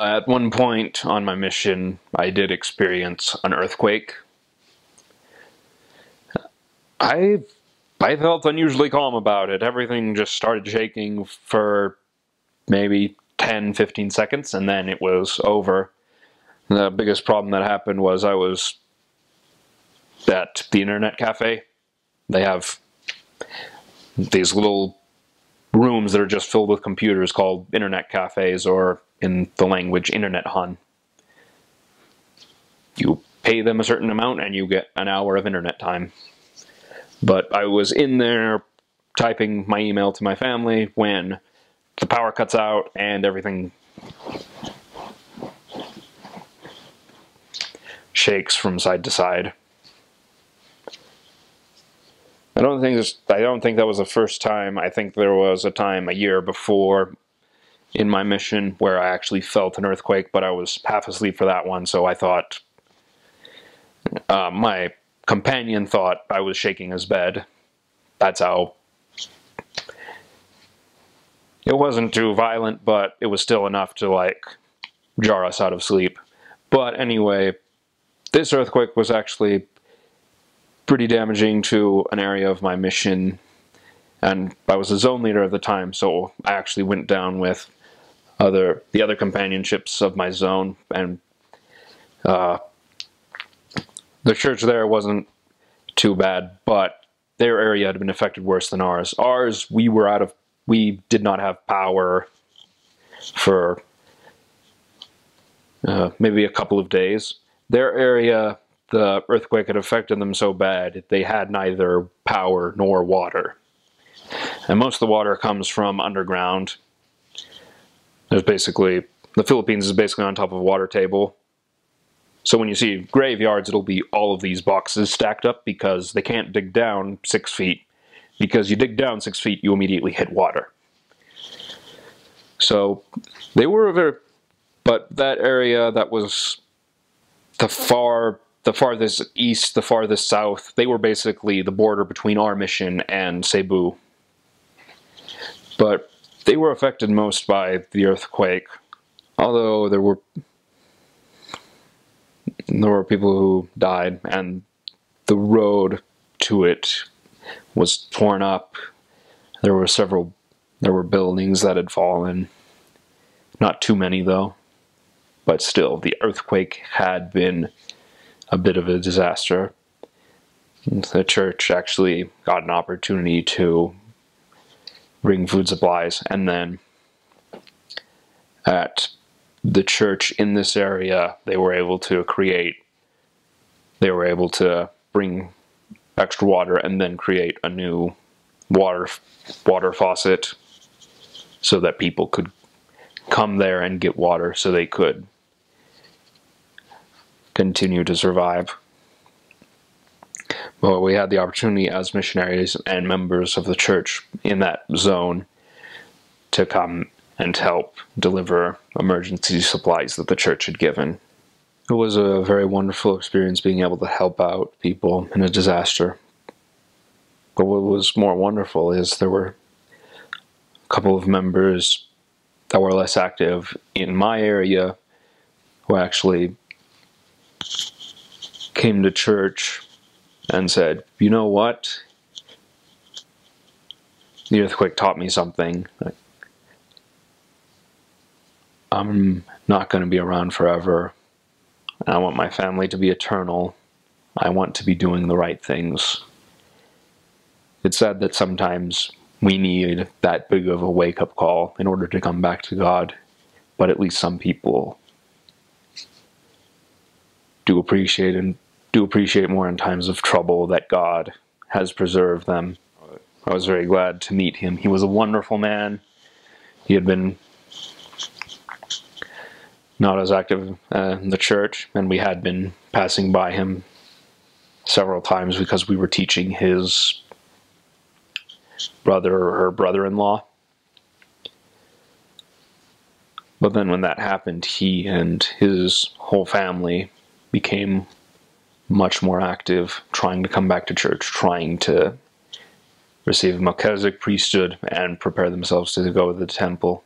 At one point on my mission, I did experience an earthquake. I I felt unusually calm about it. Everything just started shaking for maybe 10, 15 seconds, and then it was over. The biggest problem that happened was I was at the internet cafe. They have these little rooms that are just filled with computers called internet cafes, or in the language, internet hun. You pay them a certain amount and you get an hour of internet time. But I was in there typing my email to my family when the power cuts out and everything shakes from side to side. I don't think that was the first time. I think there was a time a year before in my mission where I actually felt an earthquake, but I was half asleep for that one, so I thought my companion thought I was shaking his bed. That's how. It wasn't too violent, but it was still enough to, like, jar us out of sleep. But anyway, this earthquake was actually pretty damaging to an area of my mission, and I was the zone leader at the time, so I actually went down with the other companion ships of my zone, and the church there wasn't too bad, but their area had been affected worse than ours. Ours, we did not have power for maybe a couple of days. Their area, the earthquake had affected them so bad, they had neither power nor water. And most of the water comes from underground. The Philippines is basically on top of a water table. So when you see graveyards, it'll be all of these boxes stacked up because they can't dig down 6 feet. Because you dig down 6 feet, you immediately hit water. So they were but that area that was the farthest east, the farthest south, they were basically the border between our mission and Cebu. But they were affected most by the earthquake, although there were people who died, and the road to it was torn up. There were buildings that had fallen. Not too many, though. But still, the earthquake had been a bit of a disaster. The church actually got an opportunity to bring food supplies, and then at the church in this area, they were able to bring extra water and then create a new water faucet so that people could come there and get water so they could continue to survive. Well, we had the opportunity as missionaries and members of the church in that zone to come and help deliver emergency supplies that the church had given. It was a very wonderful experience being able to help out people in a disaster. But what was more wonderful is there were a couple of members that were less active in my area who actually came to church and said, "You know what? The earthquake taught me something. I'm not going to be around forever. I want my family to be eternal. I want to be doing the right things." It's sad that sometimes we need that big of a wake-up call in order to come back to God, but at least some people do appreciate more in times of trouble that God has preserved them. I was very glad to meet him. He was a wonderful man. He had been not as active in the church, and we had been passing by him several times because we were teaching his brother or her brother-in-law. But then when that happened, he and his whole family became much more active, trying to come back to church, trying to receive Melchizedek priesthood and prepare themselves to go to the temple.